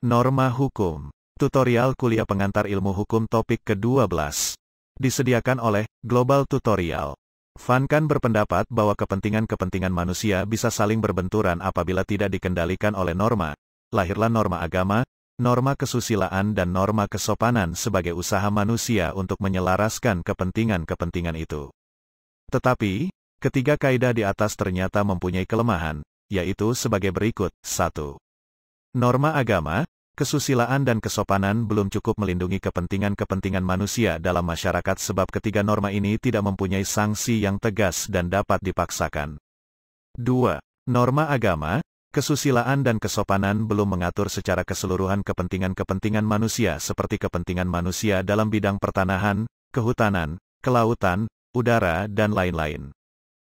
Norma Hukum. Tutorial kuliah pengantar ilmu hukum topik ke-12. Disediakan oleh Global Tutorial. Funkan berpendapat bahwa kepentingan-kepentingan manusia bisa saling berbenturan apabila tidak dikendalikan oleh norma. Lahirlah norma agama, norma kesusilaan dan norma kesopanan sebagai usaha manusia untuk menyelaraskan kepentingan-kepentingan itu. Tetapi, ketiga kaidah di atas ternyata mempunyai kelemahan, yaitu sebagai berikut. 1. Norma agama, kesusilaan dan kesopanan belum cukup melindungi kepentingan-kepentingan manusia dalam masyarakat sebab ketiga norma ini tidak mempunyai sanksi yang tegas dan dapat dipaksakan. 2. Norma agama, kesusilaan dan kesopanan belum mengatur secara keseluruhan kepentingan-kepentingan manusia seperti kepentingan manusia dalam bidang pertanahan, kehutanan, kelautan, udara, dan lain-lain.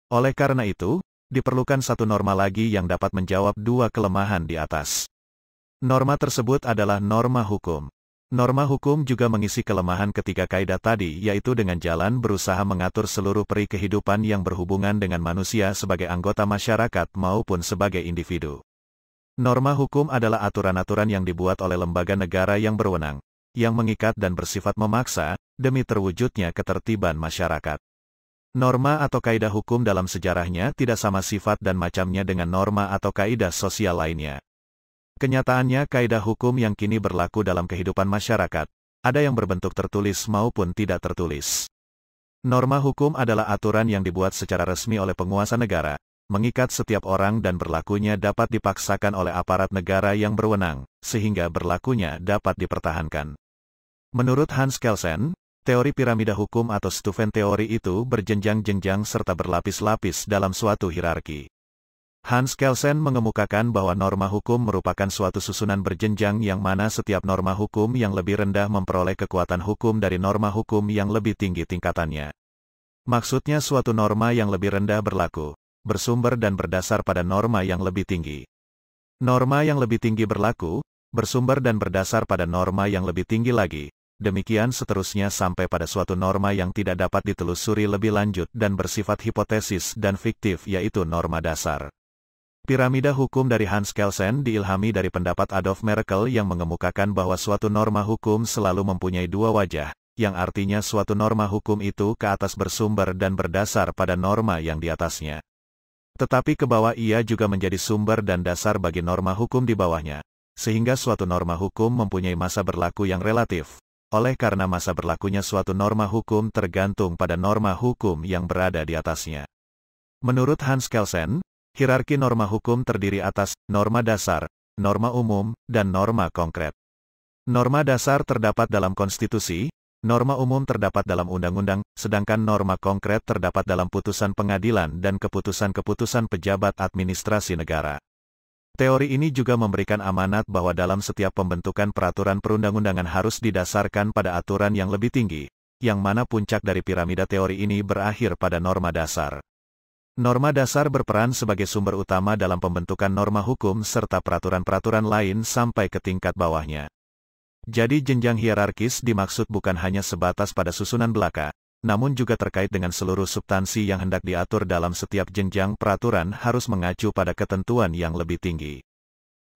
Oleh karena itu, diperlukan satu norma lagi yang dapat menjawab dua kelemahan di atas. Norma tersebut adalah norma hukum. Norma hukum juga mengisi kelemahan ketiga kaidah tadi, yaitu dengan jalan berusaha mengatur seluruh peri kehidupan yang berhubungan dengan manusia sebagai anggota masyarakat maupun sebagai individu. Norma hukum adalah aturan-aturan yang dibuat oleh lembaga negara yang berwenang, yang mengikat dan bersifat memaksa, demi terwujudnya ketertiban masyarakat. Norma atau kaidah hukum dalam sejarahnya tidak sama sifat dan macamnya dengan norma atau kaidah sosial lainnya. Kenyataannya kaidah hukum yang kini berlaku dalam kehidupan masyarakat, ada yang berbentuk tertulis maupun tidak tertulis. Norma hukum adalah aturan yang dibuat secara resmi oleh penguasa negara, mengikat setiap orang dan berlakunya dapat dipaksakan oleh aparat negara yang berwenang, sehingga berlakunya dapat dipertahankan. Menurut Hans Kelsen, teori piramida hukum atau Stufen teori itu berjenjang-jenjang serta berlapis-lapis dalam suatu hierarki. Hans Kelsen mengemukakan bahwa norma hukum merupakan suatu susunan berjenjang yang mana setiap norma hukum yang lebih rendah memperoleh kekuatan hukum dari norma hukum yang lebih tinggi tingkatannya. Maksudnya suatu norma yang lebih rendah berlaku, bersumber dan berdasar pada norma yang lebih tinggi. Norma yang lebih tinggi berlaku, bersumber dan berdasar pada norma yang lebih tinggi lagi. Demikian seterusnya sampai pada suatu norma yang tidak dapat ditelusuri lebih lanjut dan bersifat hipotesis dan fiktif yaitu norma dasar. Piramida hukum dari Hans Kelsen diilhami dari pendapat Adolf Merkel yang mengemukakan bahwa suatu norma hukum selalu mempunyai dua wajah, yang artinya suatu norma hukum itu ke atas bersumber dan berdasar pada norma yang di atasnya. Tetapi ke bawah ia juga menjadi sumber dan dasar bagi norma hukum di bawahnya, sehingga suatu norma hukum mempunyai masa berlaku yang relatif. Oleh karena masa berlakunya suatu norma hukum tergantung pada norma hukum yang berada di atasnya. Menurut Hans Kelsen, hierarki norma hukum terdiri atas norma dasar, norma umum, dan norma konkret. Norma dasar terdapat dalam konstitusi, norma umum terdapat dalam undang-undang, sedangkan norma konkret terdapat dalam putusan pengadilan dan keputusan-keputusan pejabat administrasi negara. Teori ini juga memberikan amanat bahwa dalam setiap pembentukan peraturan perundang-undangan harus didasarkan pada aturan yang lebih tinggi, yang mana puncak dari piramida teori ini berakhir pada norma dasar. Norma dasar berperan sebagai sumber utama dalam pembentukan norma hukum serta peraturan-peraturan lain sampai ke tingkat bawahnya. Jadi jenjang hierarkis dimaksud bukan hanya sebatas pada susunan belaka, namun juga terkait dengan seluruh substansi yang hendak diatur dalam setiap jenjang peraturan harus mengacu pada ketentuan yang lebih tinggi.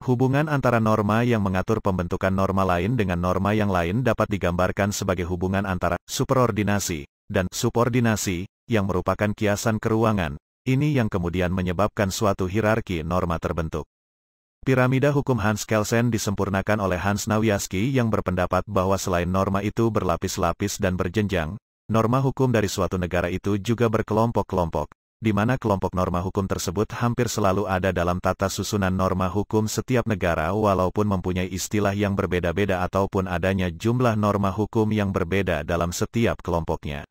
Hubungan antara norma yang mengatur pembentukan norma lain dengan norma yang lain dapat digambarkan sebagai hubungan antara superordinasi dan subordinasi, yang merupakan kiasan keruangan. Ini yang kemudian menyebabkan suatu hierarki norma terbentuk. Piramida hukum Hans Kelsen disempurnakan oleh Hans Nawiaski yang berpendapat bahwa selain norma itu berlapis-lapis dan berjenjang, norma hukum dari suatu negara itu juga berkelompok-kelompok, di mana kelompok norma hukum tersebut hampir selalu ada dalam tata susunan norma hukum setiap negara walaupun mempunyai istilah yang berbeda-beda ataupun adanya jumlah norma hukum yang berbeda dalam setiap kelompoknya.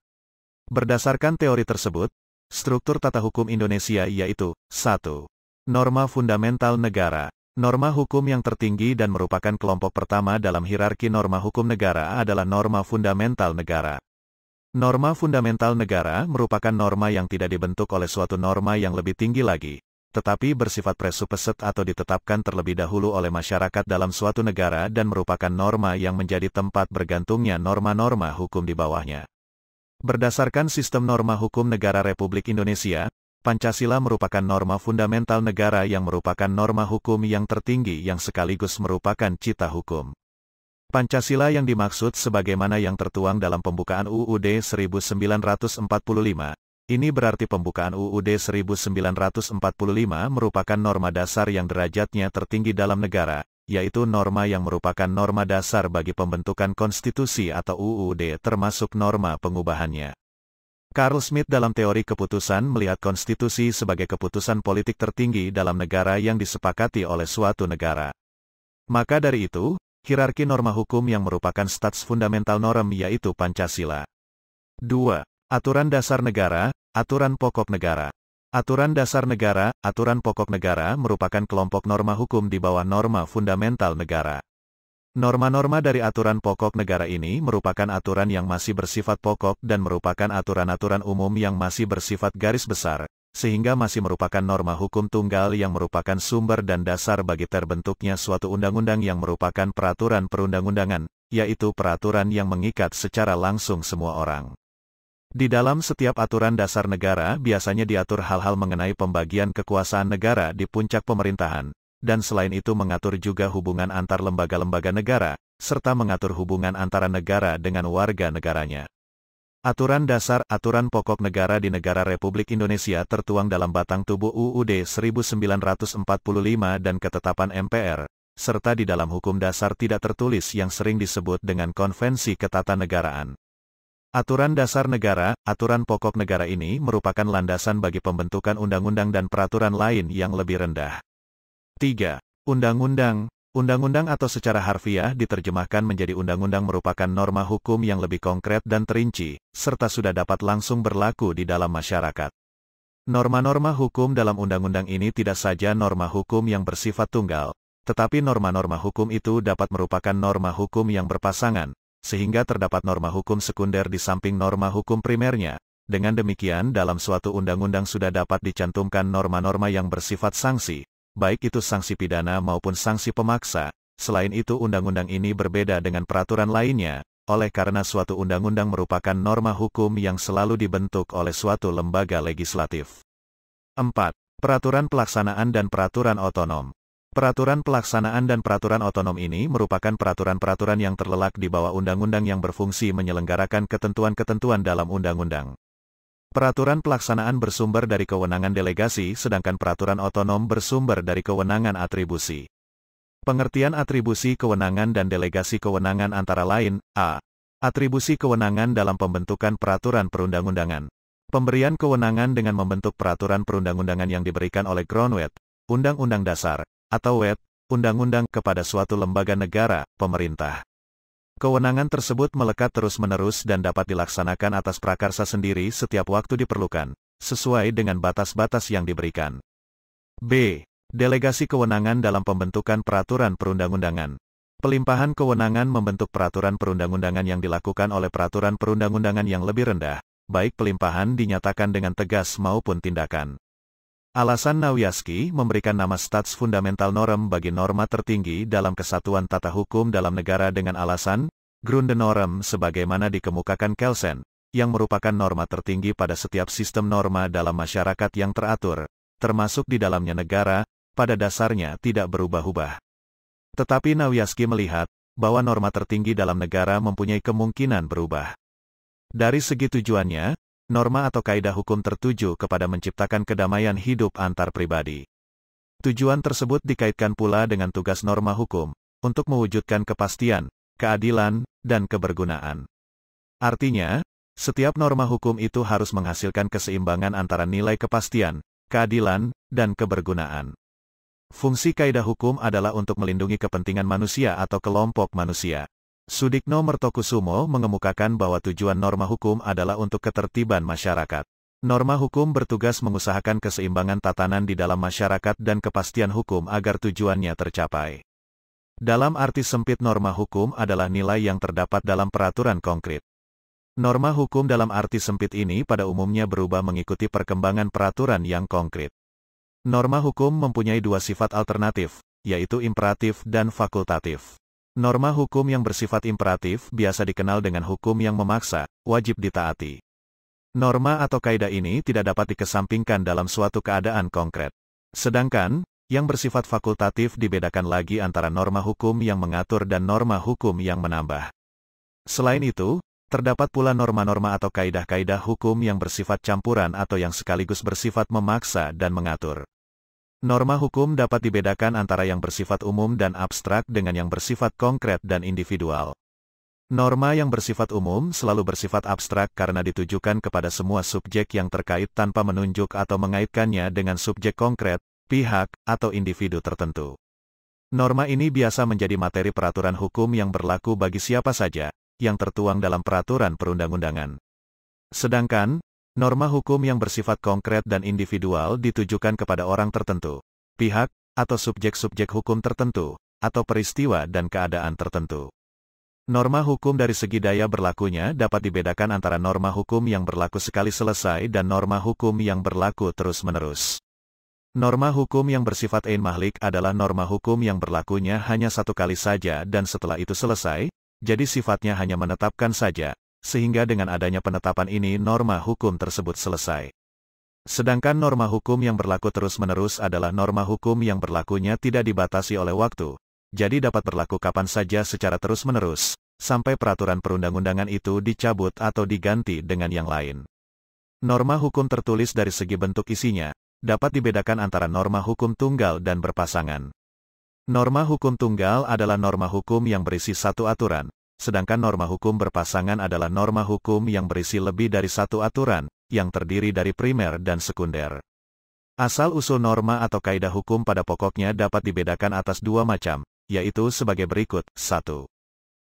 Berdasarkan teori tersebut, struktur tata hukum Indonesia yaitu 1. Norma fundamental negara. Norma hukum yang tertinggi dan merupakan kelompok pertama dalam hierarki norma hukum negara adalah norma fundamental negara. Norma fundamental negara merupakan norma yang tidak dibentuk oleh suatu norma yang lebih tinggi lagi, tetapi bersifat presuppose atau ditetapkan terlebih dahulu oleh masyarakat dalam suatu negara dan merupakan norma yang menjadi tempat bergantungnya norma-norma hukum di bawahnya. Berdasarkan sistem norma hukum negara Republik Indonesia, Pancasila merupakan norma fundamental negara yang merupakan norma hukum yang tertinggi yang sekaligus merupakan cita hukum. Pancasila yang dimaksud sebagaimana yang tertuang dalam pembukaan UUD 1945. Ini berarti pembukaan UUD 1945 merupakan norma dasar yang derajatnya tertinggi dalam negara, yaitu norma yang merupakan norma dasar bagi pembentukan konstitusi atau UUD termasuk norma pengubahannya. Carl Smith dalam teori keputusan melihat konstitusi sebagai keputusan politik tertinggi dalam negara yang disepakati oleh suatu negara. Maka dari itu, hierarki norma hukum yang merupakan stats fundamental norm yaitu Pancasila. 2. Aturan dasar negara, aturan pokok negara. Aturan dasar negara, aturan pokok negara merupakan kelompok norma hukum di bawah norma fundamental negara. Norma-norma dari aturan pokok negara ini merupakan aturan yang masih bersifat pokok dan merupakan aturan-aturan umum yang masih bersifat garis besar, sehingga masih merupakan norma hukum tunggal yang merupakan sumber dan dasar bagi terbentuknya suatu undang-undang yang merupakan peraturan perundang-undangan, yaitu peraturan yang mengikat secara langsung semua orang. Di dalam setiap aturan dasar negara biasanya diatur hal-hal mengenai pembagian kekuasaan negara di puncak pemerintahan, dan selain itu mengatur juga hubungan antar lembaga-lembaga negara, serta mengatur hubungan antara negara dengan warga negaranya. Aturan dasar, aturan pokok negara di negara Republik Indonesia tertuang dalam batang tubuh UUD 1945 dan ketetapan MPR, serta di dalam hukum dasar tidak tertulis yang sering disebut dengan Konvensi Ketatanegaraan. Aturan dasar negara, aturan pokok negara ini merupakan landasan bagi pembentukan undang-undang dan peraturan lain yang lebih rendah. 3. Undang-undang. Undang-undang atau secara harfiah diterjemahkan menjadi undang-undang merupakan norma hukum yang lebih konkret dan terinci, serta sudah dapat langsung berlaku di dalam masyarakat. Norma-norma hukum dalam undang-undang ini tidak saja norma hukum yang bersifat tunggal, tetapi norma-norma hukum itu dapat merupakan norma hukum yang berpasangan, sehingga terdapat norma hukum sekunder di samping norma hukum primernya. Dengan demikian dalam suatu undang-undang sudah dapat dicantumkan norma-norma yang bersifat sanksi, baik itu sanksi pidana maupun sanksi pemaksa. Selain itu undang-undang ini berbeda dengan peraturan lainnya, oleh karena suatu undang-undang merupakan norma hukum yang selalu dibentuk oleh suatu lembaga legislatif. 4. Peraturan pelaksanaan dan peraturan otonom. Peraturan pelaksanaan dan peraturan otonom ini merupakan peraturan-peraturan yang terlelak di bawah undang-undang yang berfungsi menyelenggarakan ketentuan-ketentuan dalam undang-undang. Peraturan pelaksanaan bersumber dari kewenangan delegasi sedangkan peraturan otonom bersumber dari kewenangan atribusi. Pengertian atribusi kewenangan dan delegasi kewenangan antara lain, a. Atribusi kewenangan dalam pembentukan peraturan perundang-undangan. Pemberian kewenangan dengan membentuk peraturan perundang-undangan yang diberikan oleh Groundwet, Undang-Undang Dasar, atau WET, Undang-Undang kepada suatu lembaga negara, pemerintah. Kewenangan tersebut melekat terus-menerus dan dapat dilaksanakan atas prakarsa sendiri setiap waktu diperlukan, sesuai dengan batas-batas yang diberikan. B. Delegasi kewenangan dalam pembentukan peraturan perundang-undangan. Pelimpahan kewenangan membentuk peraturan perundang-undangan yang dilakukan oleh peraturan perundang-undangan yang lebih rendah, baik pelimpahan dinyatakan dengan tegas maupun tindakan. Alasan Nawiaski memberikan nama Stats Fundamental Norm bagi norma tertinggi dalam kesatuan tata hukum dalam negara dengan alasan Grundnorm sebagaimana dikemukakan Kelsen, yang merupakan norma tertinggi pada setiap sistem norma dalam masyarakat yang teratur, termasuk di dalamnya negara, pada dasarnya tidak berubah-ubah. Tetapi Nawiaski melihat bahwa norma tertinggi dalam negara mempunyai kemungkinan berubah. Dari segi tujuannya, norma atau kaidah hukum tertuju kepada menciptakan kedamaian hidup antar pribadi. Tujuan tersebut dikaitkan pula dengan tugas norma hukum, untuk mewujudkan kepastian, keadilan, dan kebergunaan. Artinya, setiap norma hukum itu harus menghasilkan keseimbangan antara nilai kepastian, keadilan, dan kebergunaan. Fungsi kaidah hukum adalah untuk melindungi kepentingan manusia atau kelompok manusia. Sudikno Mertokusumo mengemukakan bahwa tujuan norma hukum adalah untuk ketertiban masyarakat. Norma hukum bertugas mengusahakan keseimbangan tatanan di dalam masyarakat dan kepastian hukum agar tujuannya tercapai. Dalam arti sempit norma hukum adalah nilai yang terdapat dalam peraturan konkret. Norma hukum dalam arti sempit ini pada umumnya berubah mengikuti perkembangan peraturan yang konkret. Norma hukum mempunyai dua sifat alternatif, yaitu imperatif dan fakultatif. Norma hukum yang bersifat imperatif biasa dikenal dengan hukum yang memaksa, wajib ditaati. Norma atau kaidah ini tidak dapat dikesampingkan dalam suatu keadaan konkret. Sedangkan, yang bersifat fakultatif dibedakan lagi antara norma hukum yang mengatur dan norma hukum yang menambah. Selain itu, terdapat pula norma-norma atau kaidah-kaidah hukum yang bersifat campuran atau yang sekaligus bersifat memaksa dan mengatur. Norma hukum dapat dibedakan antara yang bersifat umum dan abstrak dengan yang bersifat konkret dan individual. Norma yang bersifat umum selalu bersifat abstrak karena ditujukan kepada semua subjek yang terkait tanpa menunjuk atau mengaitkannya dengan subjek konkret, pihak, atau individu tertentu. Norma ini biasa menjadi materi peraturan hukum yang berlaku bagi siapa saja, yang tertuang dalam peraturan perundang-undangan. Sedangkan, norma hukum yang bersifat konkret dan individual ditujukan kepada orang tertentu, pihak, atau subjek-subjek hukum tertentu, atau peristiwa dan keadaan tertentu. Norma hukum dari segi daya berlakunya dapat dibedakan antara norma hukum yang berlaku sekali selesai dan norma hukum yang berlaku terus-menerus. Norma hukum yang bersifat ain mahlik adalah norma hukum yang berlakunya hanya satu kali saja dan setelah itu selesai, jadi sifatnya hanya menetapkan saja, sehingga dengan adanya penetapan ini norma hukum tersebut selesai. Sedangkan norma hukum yang berlaku terus-menerus adalah norma hukum yang berlakunya tidak dibatasi oleh waktu, jadi dapat berlaku kapan saja secara terus-menerus, sampai peraturan perundang-undangan itu dicabut atau diganti dengan yang lain. Norma hukum tertulis dari segi bentuk isinya, dapat dibedakan antara norma hukum tunggal dan berpasangan. Norma hukum tunggal adalah norma hukum yang berisi satu aturan, sedangkan norma hukum berpasangan adalah norma hukum yang berisi lebih dari satu aturan, yang terdiri dari primer dan sekunder. Asal-usul norma atau kaidah hukum pada pokoknya dapat dibedakan atas dua macam, yaitu sebagai berikut. 1.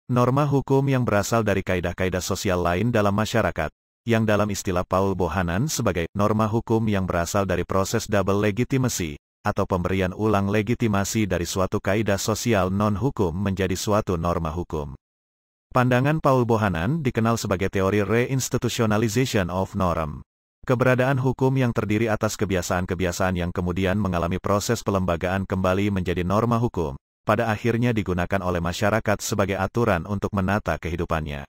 Norma hukum yang berasal dari kaidah-kaidah sosial lain dalam masyarakat, yang dalam istilah Paul Bohannan sebagai norma hukum yang berasal dari proses double legitimacy, atau pemberian ulang legitimasi dari suatu kaidah sosial non-hukum menjadi suatu norma hukum. Pandangan Paul Bohannan dikenal sebagai teori reinstitutionalization of norm. Keberadaan hukum yang terdiri atas kebiasaan-kebiasaan yang kemudian mengalami proses pelembagaan kembali menjadi norma hukum, pada akhirnya digunakan oleh masyarakat sebagai aturan untuk menata kehidupannya.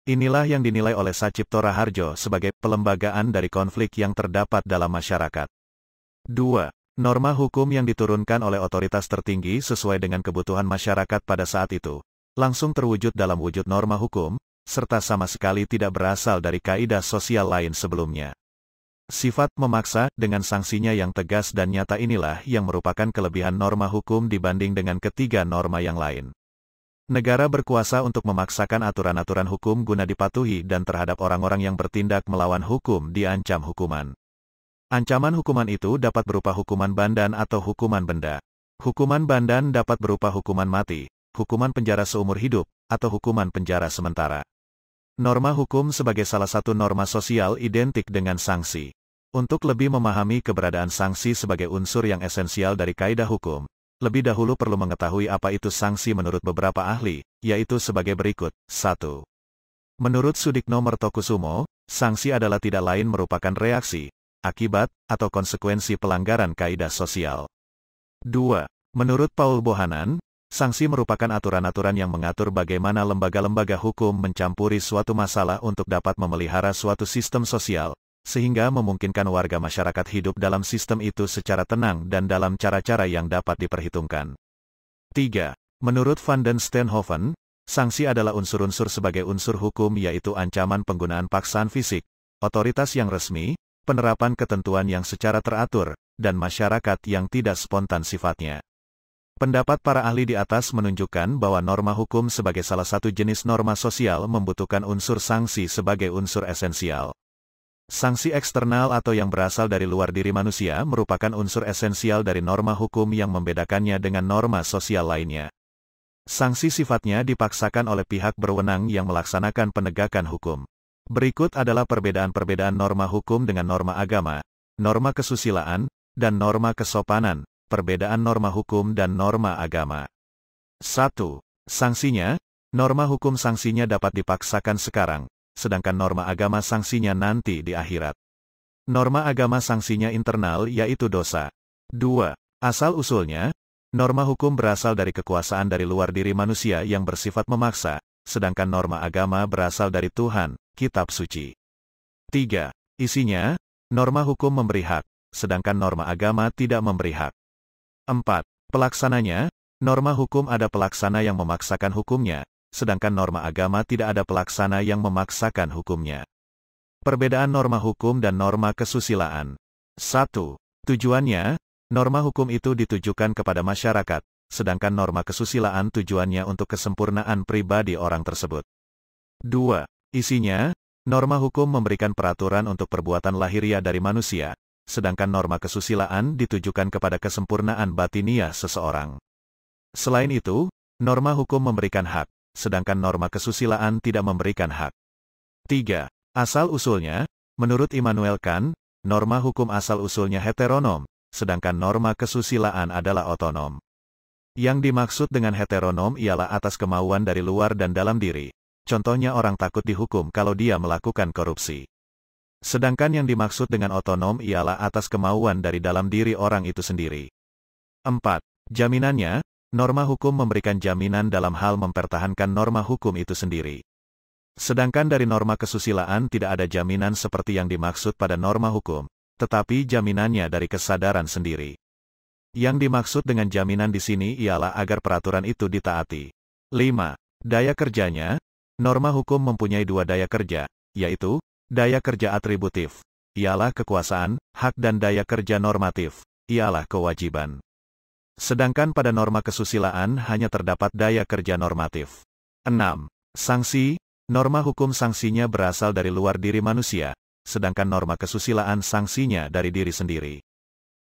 Inilah yang dinilai oleh Sacipto Raharjo sebagai pelembagaan dari konflik yang terdapat dalam masyarakat. 2. Norma hukum yang diturunkan oleh otoritas tertinggi sesuai dengan kebutuhan masyarakat pada saat itu, langsung terwujud dalam wujud norma hukum, serta sama sekali tidak berasal dari kaidah sosial lain sebelumnya. Sifat memaksa dengan sanksinya yang tegas dan nyata inilah yang merupakan kelebihan norma hukum dibanding dengan ketiga norma yang lain. Negara berkuasa untuk memaksakan aturan-aturan hukum guna dipatuhi dan terhadap orang-orang yang bertindak melawan hukum diancam hukuman. Ancaman hukuman itu dapat berupa hukuman bandan atau hukuman benda. Hukuman bandan dapat berupa hukuman mati, hukuman penjara seumur hidup, atau hukuman penjara sementara. Norma hukum sebagai salah satu norma sosial identik dengan sanksi. Untuk lebih memahami keberadaan sanksi sebagai unsur yang esensial dari kaidah hukum, lebih dahulu perlu mengetahui apa itu sanksi menurut beberapa ahli, yaitu sebagai berikut. 1. Menurut Sudikno Mertokusumo, sanksi adalah tidak lain merupakan reaksi, akibat, atau konsekuensi pelanggaran kaidah sosial. 2. Menurut Paul Bohannan, sanksi merupakan aturan-aturan yang mengatur bagaimana lembaga-lembaga hukum mencampuri suatu masalah untuk dapat memelihara suatu sistem sosial, sehingga memungkinkan warga masyarakat hidup dalam sistem itu secara tenang dan dalam cara-cara yang dapat diperhitungkan. 3. Menurut Van den Steenhoven, sanksi adalah unsur-unsur sebagai unsur hukum yaitu ancaman penggunaan paksaan fisik, otoritas yang resmi, penerapan ketentuan yang secara teratur, dan masyarakat yang tidak spontan sifatnya. Pendapat para ahli di atas menunjukkan bahwa norma hukum sebagai salah satu jenis norma sosial membutuhkan unsur sanksi sebagai unsur esensial. Sanksi eksternal atau yang berasal dari luar diri manusia merupakan unsur esensial dari norma hukum yang membedakannya dengan norma sosial lainnya. Sanksi sifatnya dipaksakan oleh pihak berwenang yang melaksanakan penegakan hukum. Berikut adalah perbedaan-perbedaan norma hukum dengan norma agama, norma kesusilaan, dan norma kesopanan. Perbedaan norma hukum dan norma agama. 1. Sanksinya, norma hukum sanksinya dapat dipaksakan sekarang, sedangkan norma agama sanksinya nanti di akhirat. Norma agama sanksinya internal yaitu dosa. 2. Asal-usulnya, norma hukum berasal dari kekuasaan dari luar diri manusia yang bersifat memaksa, sedangkan norma agama berasal dari Tuhan, kitab suci. 3. Isinya, norma hukum memberi hak, sedangkan norma agama tidak memberi hak. 4. Pelaksananya, norma hukum ada pelaksana yang memaksakan hukumnya, sedangkan norma agama tidak ada pelaksana yang memaksakan hukumnya. Perbedaan norma hukum dan norma kesusilaan. 1. Tujuannya, norma hukum itu ditujukan kepada masyarakat, sedangkan norma kesusilaan tujuannya untuk kesempurnaan pribadi orang tersebut. 2. Isinya, norma hukum memberikan peraturan untuk perbuatan lahiriah dari manusia, sedangkan norma kesusilaan ditujukan kepada kesempurnaan batiniah seseorang. Selain itu, norma hukum memberikan hak, sedangkan norma kesusilaan tidak memberikan hak. 3. Asal-usulnya, menurut Immanuel Kant, norma hukum asal-usulnya heteronom, sedangkan norma kesusilaan adalah otonom. Yang dimaksud dengan heteronom ialah atas kemauan dari luar dan dalam diri. Contohnya orang takut dihukum kalau dia melakukan korupsi. Sedangkan yang dimaksud dengan otonom ialah atas kemauan dari dalam diri orang itu sendiri. 4. Jaminannya, norma hukum memberikan jaminan dalam hal mempertahankan norma hukum itu sendiri. Sedangkan dari norma kesusilaan tidak ada jaminan seperti yang dimaksud pada norma hukum, tetapi jaminannya dari kesadaran sendiri. Yang dimaksud dengan jaminan di sini ialah agar peraturan itu ditaati. 5. Daya kerjanya, norma hukum mempunyai dua daya kerja, yaitu, daya kerja atributif, ialah kekuasaan, hak dan daya kerja normatif, ialah kewajiban. Sedangkan pada norma kesusilaan hanya terdapat daya kerja normatif. 6. Sanksi, norma hukum sanksinya berasal dari luar diri manusia, sedangkan norma kesusilaan sanksinya dari diri sendiri.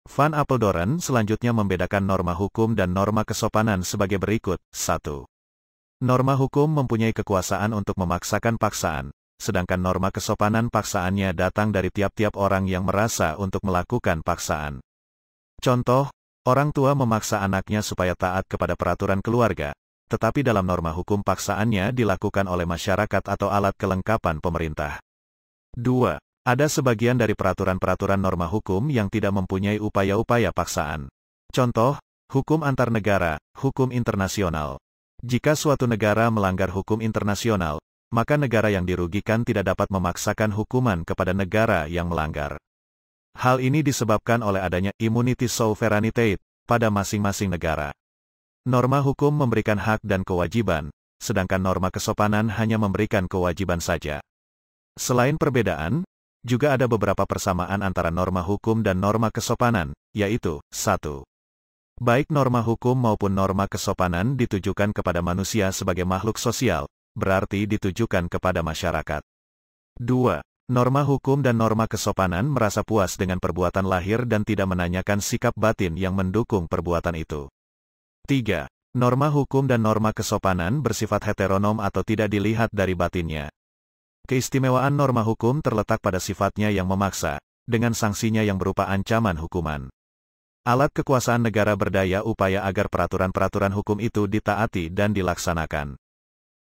Van Apeldoorn selanjutnya membedakan norma hukum dan norma kesopanan sebagai berikut. 1. Norma hukum mempunyai kekuasaan untuk memaksakan paksaan, sedangkan norma kesopanan paksaannya datang dari tiap-tiap orang yang merasa untuk melakukan paksaan. Contoh, orang tua memaksa anaknya supaya taat kepada peraturan keluarga, tetapi dalam norma hukum paksaannya dilakukan oleh masyarakat atau alat kelengkapan pemerintah. 2. Ada sebagian dari peraturan-peraturan norma hukum yang tidak mempunyai upaya-upaya paksaan. Contoh, hukum antar negara, hukum internasional. Jika suatu negara melanggar hukum internasional, maka negara yang dirugikan tidak dapat memaksakan hukuman kepada negara yang melanggar. Hal ini disebabkan oleh adanya immunity sovereignty pada masing-masing negara. Norma hukum memberikan hak dan kewajiban, sedangkan norma kesopanan hanya memberikan kewajiban saja. Selain perbedaan, juga ada beberapa persamaan antara norma hukum dan norma kesopanan, yaitu, 1. Baik norma hukum maupun norma kesopanan ditujukan kepada manusia sebagai makhluk sosial, berarti ditujukan kepada masyarakat. 2. Norma hukum dan norma kesopanan merasa puas dengan perbuatan lahir dan tidak menanyakan sikap batin yang mendukung perbuatan itu. 3. Norma hukum dan norma kesopanan bersifat heteronom atau tidak dilihat dari batinnya. Keistimewaan norma hukum terletak pada sifatnya yang memaksa, dengan sanksinya yang berupa ancaman hukuman. Alat kekuasaan negara berdaya upaya agar peraturan-peraturan hukum itu ditaati dan dilaksanakan.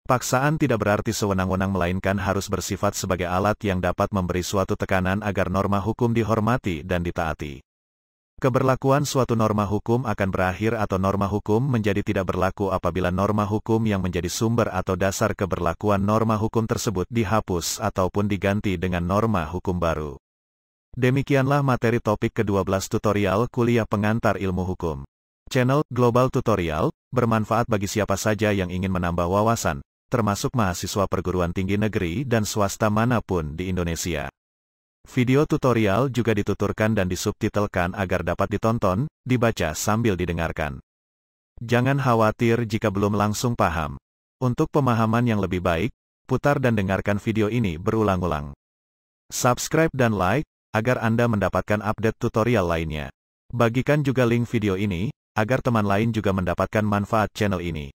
Paksaan tidak berarti sewenang-wenang melainkan harus bersifat sebagai alat yang dapat memberi suatu tekanan agar norma hukum dihormati dan ditaati. Keberlakuan suatu norma hukum akan berakhir atau norma hukum menjadi tidak berlaku apabila norma hukum yang menjadi sumber atau dasar keberlakuan norma hukum tersebut dihapus ataupun diganti dengan norma hukum baru. Demikianlah materi topik ke-12 tutorial kuliah pengantar ilmu hukum. Channel Global Tutorial bermanfaat bagi siapa saja yang ingin menambah wawasan, termasuk mahasiswa perguruan tinggi negeri dan swasta manapun di Indonesia. Video tutorial juga dituturkan dan disubtitelkan agar dapat ditonton, dibaca sambil didengarkan. Jangan khawatir jika belum langsung paham. Untuk pemahaman yang lebih baik, putar dan dengarkan video ini berulang-ulang. Subscribe dan like, agar Anda mendapatkan update tutorial lainnya. Bagikan juga link video ini, agar teman lain juga mendapatkan manfaat channel ini.